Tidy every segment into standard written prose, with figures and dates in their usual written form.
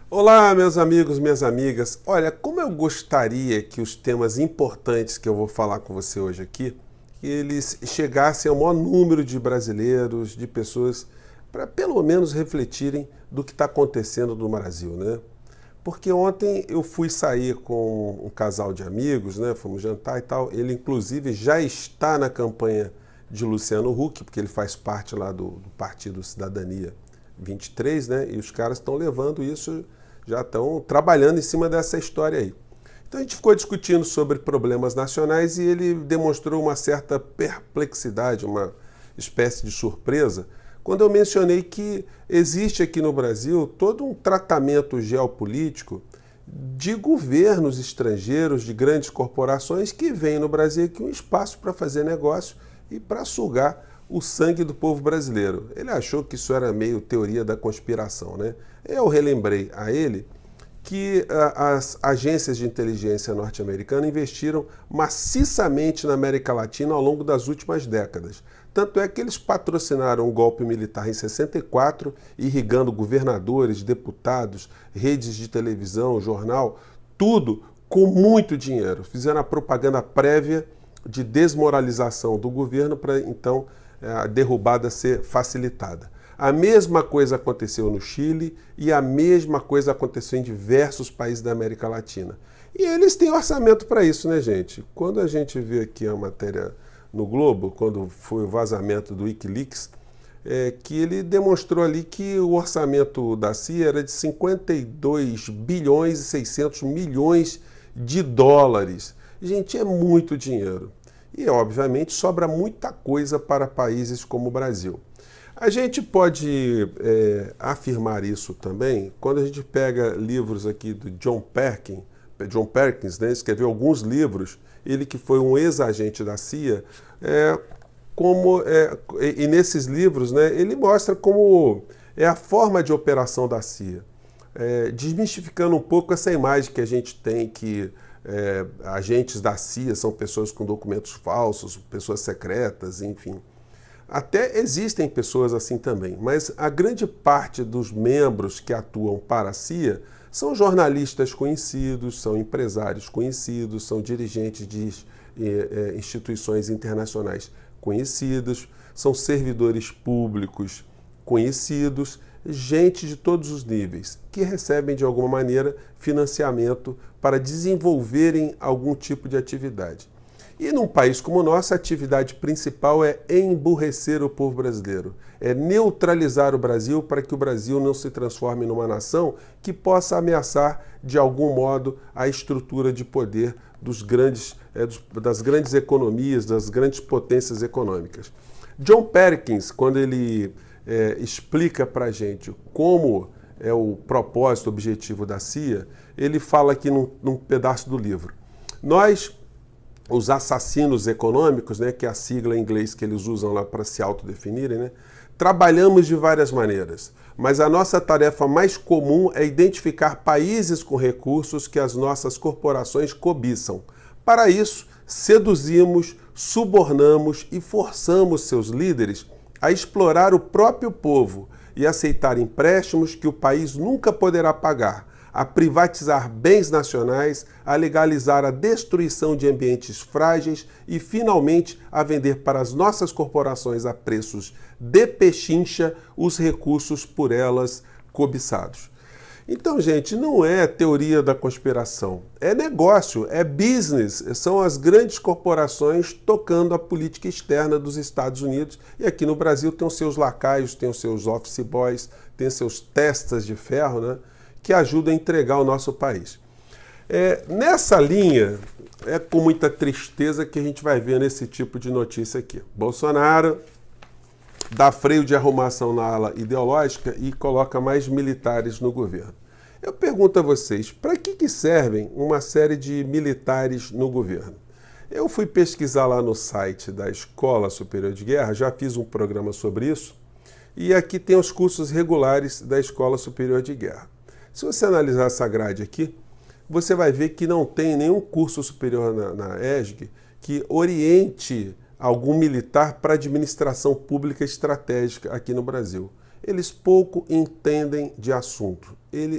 Olá, meus amigos, minhas amigas. Olha, como eu gostaria que os temas importantes que eu vou falar com você hoje aqui, que eles chegassem ao maior número de brasileiros, de pessoas, para pelo menos refletirem do que está acontecendo no Brasil, né? Porque ontem eu fui sair com um casal de amigos, né? Fomos jantar e tal. Ele, inclusive, já está na campanha de Luciano Huck, porque ele faz parte lá do Partido Cidadania 23, né? E os caras estão levando isso, já estão trabalhando em cima dessa história aí. Então a gente ficou discutindo sobre problemas nacionais e ele demonstrou uma certa perplexidade, uma espécie de surpresa, quando eu mencionei que existe aqui no Brasil todo um tratamento geopolítico de governos estrangeiros, de grandes corporações que veem no Brasil aqui um espaço para fazer negócio e para sugar o sangue do povo brasileiro. Ele achou que isso era meio teoria da conspiração, né? Eu relembrei a ele que as agências de inteligência norte-americana investiram maciçamente na América Latina ao longo das últimas décadas. Tanto é que eles patrocinaram um golpe militar em 64, irrigando governadores, deputados, redes de televisão, jornal, tudo com muito dinheiro. Fizeram a propaganda prévia de desmoralização do governo para então a derrubada ser facilitada. A mesma coisa aconteceu no Chile e a mesma coisa aconteceu em diversos países da América Latina. E eles têm orçamento para isso, né, gente? Quando a gente vê aqui a matéria no Globo, quando foi o vazamento do Wikileaks, que ele demonstrou ali que o orçamento da CIA era de 52 bilhões e 600 milhões de dólares. Gente, é muito dinheiro. E, obviamente, sobra muita coisa para países como o Brasil. A gente pode afirmar isso também quando a gente pega livros aqui do John Perkins, né, escreveu alguns livros, ele que foi um ex-agente da CIA, e nesses livros, né, ele mostra como é a forma de operação da CIA, desmistificando um pouco essa imagem que a gente tem que agentes da CIA são pessoas com documentos falsos, pessoas secretas, enfim. Até existem pessoas assim também, mas a grande parte dos membros que atuam para a CIA são jornalistas conhecidos, são empresários conhecidos, são dirigentes de instituições internacionais conhecidas, são servidores públicos conhecidos, gente de todos os níveis, que recebem de alguma maneira financiamento para desenvolverem algum tipo de atividade. E num país como o nosso, a atividade principal é emburrecer o povo brasileiro, é neutralizar o Brasil para que o Brasil não se transforme numa nação que possa ameaçar de algum modo a estrutura de poder das grandes economias, das grandes potências econômicas. John Perkins, quando ele explica para a gente como é o propósito, o objetivo da CIA, ele fala aqui num pedaço do livro. Nós, os assassinos econômicos, né, que é a sigla em inglês que eles usam lá para se autodefinirem, né, trabalhamos de várias maneiras, mas a nossa tarefa mais comum é identificar países com recursos que as nossas corporações cobiçam. Para isso, seduzimos, subornamos e forçamos seus líderes a explorar o próprio povo e aceitar empréstimos que o país nunca poderá pagar, a privatizar bens nacionais, a legalizar a destruição de ambientes frágeis e, finalmente, a vender para as nossas corporações a preços de pechincha os recursos por elas cobiçados. Então, gente, não é teoria da conspiração, é negócio, é business, são as grandes corporações tocando a política externa dos Estados Unidos e aqui no Brasil tem os seus lacaios, tem os seus office boys, tem os seus testas de ferro, né, que ajudam a entregar o nosso país. Nessa linha, é com muita tristeza que a gente vai vendo esse tipo de notícia aqui. Bolsonaro dá freio de arrumação na ala ideológica e coloca mais militares no governo. Eu pergunto a vocês, para que servem uma série de militares no governo? Eu fui pesquisar lá no site da Escola Superior de Guerra, já fiz um programa sobre isso, e aqui tem os cursos regulares da Escola Superior de Guerra. Se você analisar essa grade aqui, você vai ver que não tem nenhum curso superior na ESG que oriente algum militar para administração pública estratégica aqui no Brasil. eles pouco entendem de assunto,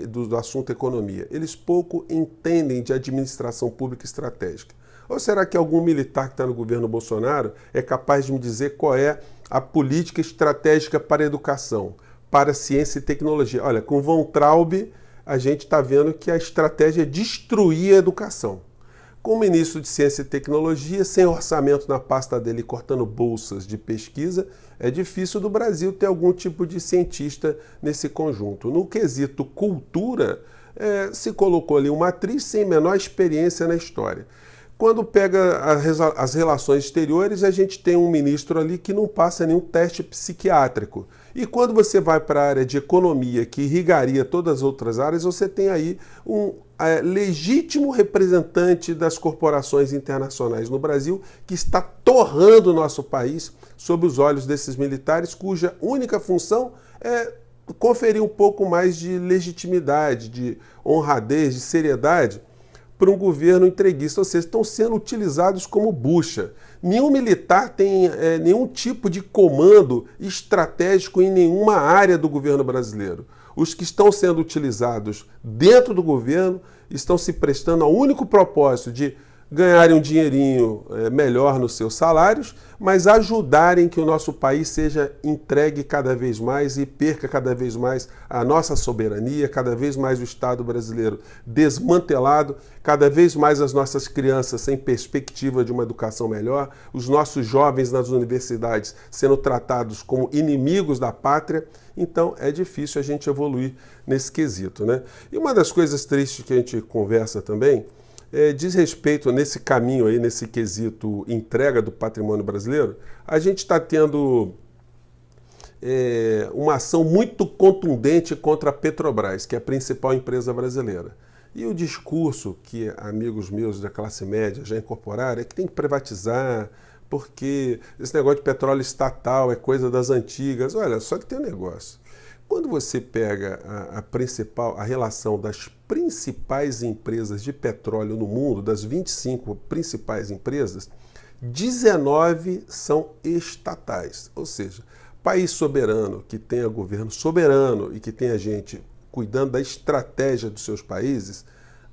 do assunto economia. Eles pouco entendem de administração pública estratégica. Ou será que algum militar que está no governo Bolsonaro é capaz de me dizer qual é a política estratégica para a educação, para a ciência e tecnologia? Olha, com Von Traub, a gente está vendo que a estratégia é destruir a educação. Com o ministro de Ciência e Tecnologia, sem orçamento na pasta dele, cortando bolsas de pesquisa, é difícil do Brasil ter algum tipo de cientista nesse conjunto. No quesito cultura, se colocou ali uma atriz sem menor experiência na história. Quando pega as relações exteriores, a gente tem um ministro ali que não passa nenhum teste psiquiátrico. E quando você vai para a área de economia, que irrigaria todas as outras áreas, você tem aí um legítimo representante das corporações internacionais no Brasil, que está torrando o nosso país sob os olhos desses militares, cuja única função é conferir um pouco mais de legitimidade, de honradez, de seriedade para um governo entreguista, ou seja, estão sendo utilizados como bucha. Nenhum militar tem nenhum tipo de comando estratégico em nenhuma área do governo brasileiro. Os que estão sendo utilizados dentro do governo estão se prestando ao único propósito de ganharem um dinheirinho melhor nos seus salários, mas ajudarem que o nosso país seja entregue cada vez mais e perca cada vez mais a nossa soberania, cada vez mais o Estado brasileiro desmantelado, cada vez mais as nossas crianças sem perspectiva de uma educação melhor, os nossos jovens nas universidades sendo tratados como inimigos da pátria. Então é difícil a gente evoluir nesse quesito, né? E uma das coisas tristes que a gente conversa também diz respeito nesse caminho aí, nesse quesito entrega do patrimônio brasileiro. A gente está tendo uma ação muito contundente contra a Petrobras, que é a principal empresa brasileira. E o discurso que amigos meus da classe média já incorporaram é que tem que privatizar, porque esse negócio de petróleo estatal é coisa das antigas. Olha, só que tem um negócio. Quando você pega a relação das principais empresas de petróleo no mundo, das 25 principais empresas, 19 são estatais. Ou seja, país soberano, que tenha governo soberano e que tenha gente cuidando da estratégia dos seus países,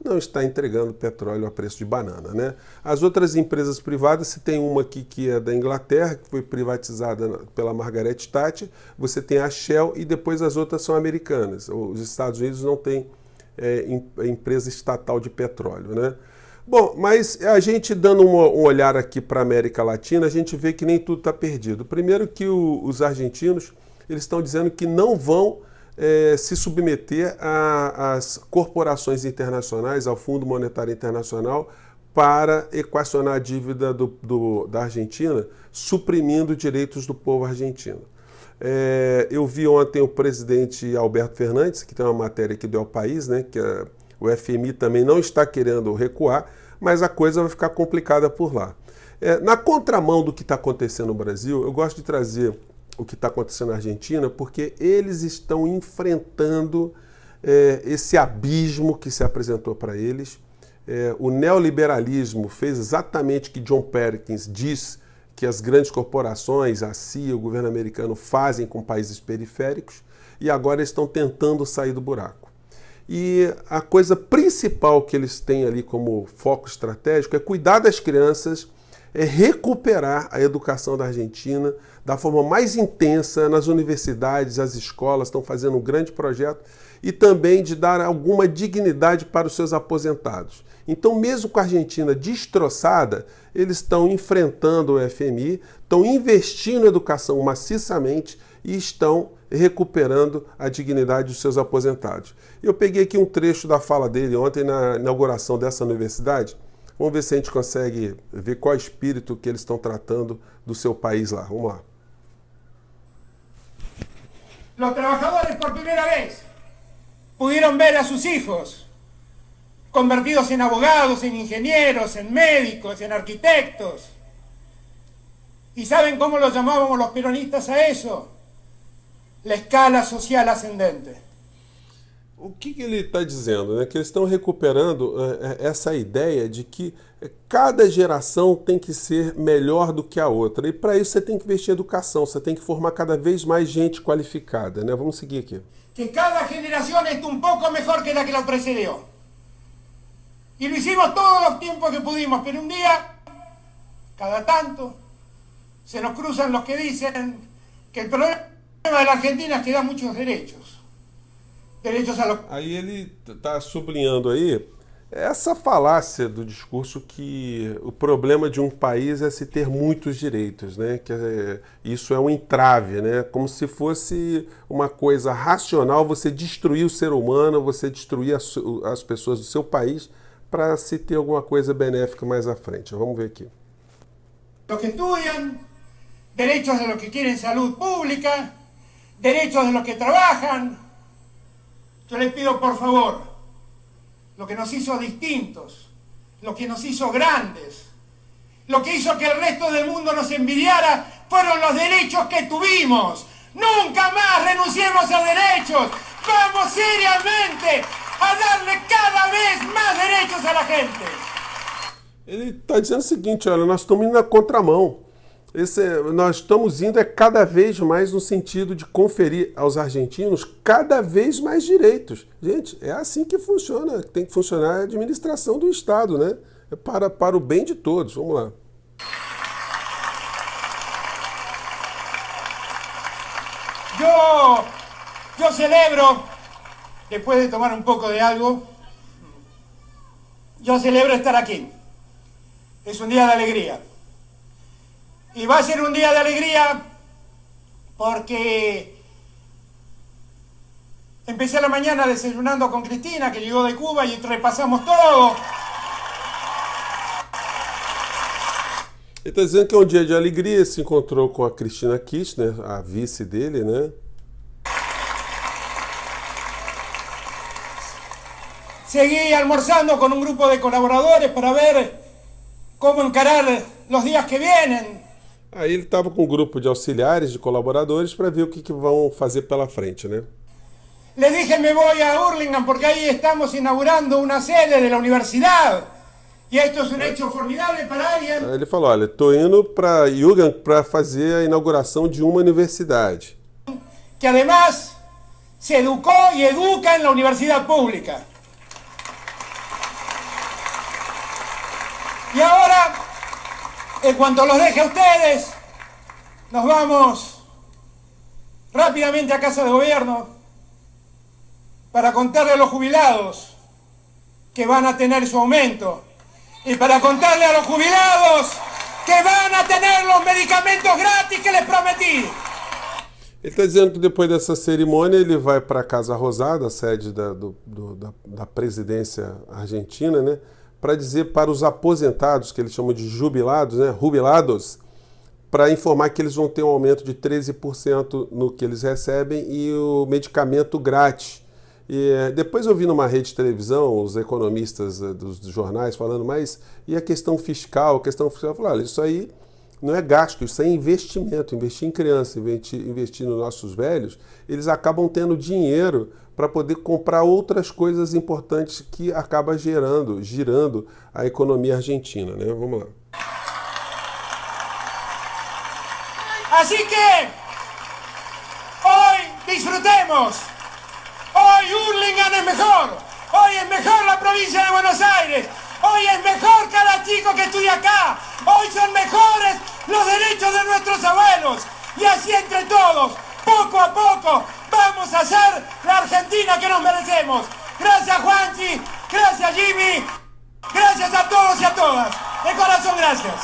não está entregando petróleo a preço de banana, né? As outras empresas privadas, se tem uma aqui que é da Inglaterra, que foi privatizada pela Margaret Thatcher, você tem a Shell e depois as outras são americanas. Os Estados Unidos não tem empresa estatal de petróleo, né? Bom, mas a gente dando um olhar aqui para a América Latina, a gente vê que nem tudo está perdido. Primeiro que os argentinos, eles estão dizendo que não vão se submeter às corporações internacionais, ao Fundo Monetário Internacional, para equacionar a dívida da Argentina, suprimindo direitos do povo argentino. Eu vi ontem o presidente Alberto Fernandes, que tem uma matéria aqui do El País, né, que o FMI também não está querendo recuar, mas a coisa vai ficar complicada por lá. Na contramão do que está acontecendo no Brasil, eu gosto de trazer o que está acontecendo na Argentina, porque eles estão enfrentando esse abismo que se apresentou para eles. O neoliberalismo fez exatamente o que John Perkins diz que as grandes corporações, a CIA, o governo americano fazem com países periféricos, e agora eles estão tentando sair do buraco. E a coisa principal que eles têm ali como foco estratégico é cuidar das crianças, é recuperar a educação da Argentina da forma mais intensa nas universidades, as escolas estão fazendo um grande projeto, e também de dar alguma dignidade para os seus aposentados. Então, mesmo com a Argentina destroçada, eles estão enfrentando o FMI, estão investindo em educação maciçamente e estão recuperando a dignidade dos seus aposentados. Eu peguei aqui um trecho da fala dele ontem na inauguração dessa universidade. Vamos ver se a gente consegue ver qual é o espírito que eles estão tratando do seu país lá. Vamos lá. Los trabajadores por primera vez pudieron ver a sus hijos convertidos en abogados, en ingenieros, en médicos, en arquitectos. ¿Y saben cómo lo llamábamos los peronistas a eso? La escala social ascendente. O que ele está dizendo? Né? Que eles estão recuperando essa ideia de que cada geração tem que ser melhor do que a outra. E para isso você tem que investir em educação, você tem que formar cada vez mais gente qualificada. Né? Vamos seguir aqui. Que cada generación es un poco mejor que la que la precedió. Y lo hicimos todos los tiempos que pudimos, pero un día, cada tanto, se nos cruzan los que dicen que el problema de la Argentina es que da muchos derechos. Derechos a los... Aí ele está sublinhando aí essa falácia do discurso que o problema de um país é se ter muitos direitos, né? Que isso é um entrave, né? Como se fosse uma coisa racional você destruir o ser humano, você destruir as pessoas do seu país para se ter alguma coisa benéfica mais à frente. Vamos ver aqui. Los que estudian, derechos de los que quieren salud pública, derechos de los que trabajan. Yo les pido por favor, lo que nos hizo distintos, lo que nos hizo grandes, lo que hizo que el resto del mundo nos envidiara, fueron los derechos que tuvimos. Nunca más renunciemos a derechos. Vamos seriamente a darle cada vez más derechos a la gente. Ele está dizendo o seguinte, olha, nós estamos indo na contramão. Nós estamos indo cada vez mais no sentido de conferir aos argentinos cada vez mais direitos. Gente, é assim que funciona, tem que funcionar a administração do Estado, né? É para o bem de todos. Vamos lá. Yo celebro, después de tomar un poco de algo, yo celebro estar aquí. Es un día de alegría. Y va a ser un día de alegría porque empecé la mañana desayunando con Cristina, que llegó de Cuba, y repasamos todo. Ele está dizendo que é um dia de alegria, se encontrou com a Cristina Kirchner, a vice dele, né? Seguí almorzando con un grupo de colaboradores para ver cómo encarar los días que vienen. Aí ele estava com um grupo de auxiliares, de colaboradores, para ver o que vão fazer pela frente, né? Les dije me voy a Hurlingham porque ahí estamos inaugurando una sede de la universidad. Y esto es un hecho formidable para alguien. Aí ele falou, olha, estou indo para Hurlingham para fazer a inauguração de uma universidade. Que además se educó y educa en la universidad pública. Y ahora, en cuanto los deje a ustedes, nos vamos rápidamente a Casa de Gobierno para contarle a los jubilados que van a tener su aumento y para contarle a los jubilados que van a tener los medicamentos gratis que les prometí. Ele está dizendo que depois dessa cerimônia ele vai para a Casa Rosada, a sede da presidência argentina, né? Para dizer para os aposentados, que eles chamam de jubilados, né, jubilados, para informar que eles vão ter um aumento de 13% no que eles recebem e o medicamento grátis. E depois eu vi numa rede de televisão os economistas dos jornais falando, mas e a questão fiscal? Eu falei, olha, isso aí não é gasto, isso é investimento, investir em criança, investir nos nossos velhos, eles acabam tendo dinheiro para poder comprar outras coisas importantes que acaba girando a economia argentina, né? Vamos lá. Así que hoy disfrutemos. Hoy Hurlingham es mejor. Hoy es mejor la provincia de Buenos Aires. Hoy es mejor cada chico que estudia acá. Hoy son mejores los derechos de nuestros abuelos. Y así entre todos, poco a poco, vamos a hacer la Argentina que nos merecemos. Gracias Juanchi, gracias Jimmy, gracias a todos y a todas. De corazón, gracias.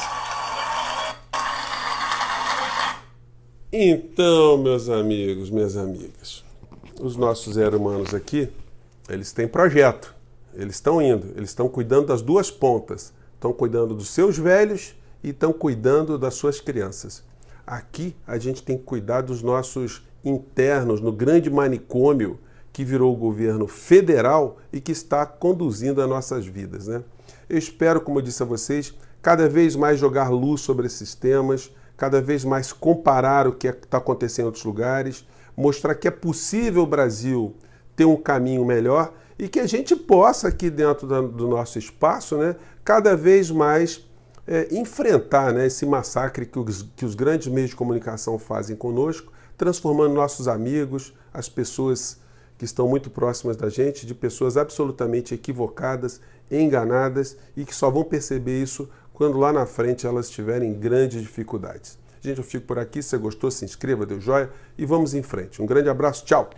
Então, meus amigos, minhas amigas, os nossos humanos aqui, eles têm projeto, eles estão indo, eles estão cuidando das duas pontas, estão cuidando dos seus velhos e estão cuidando das suas crianças. Aqui a gente tem que cuidar dos nossos internos no grande manicômio que virou o governo federal e que está conduzindo as nossas vidas, né? Eu espero, como eu disse a vocês, cada vez mais jogar luz sobre esses temas, cada vez mais comparar o que está acontecendo em outros lugares, mostrar que é possível o Brasil ter um caminho melhor e que a gente possa, aqui dentro do nosso espaço, né, cada vez mais enfrentar, né, esse massacre que os grandes meios de comunicação fazem conosco, transformando nossos amigos, as pessoas que estão muito próximas da gente, de pessoas absolutamente equivocadas, enganadas e que só vão perceber isso quando lá na frente elas tiverem grandes dificuldades. Gente, eu fico por aqui. Se você gostou, se inscreva, dê o joinha e vamos em frente. Um grande abraço, tchau!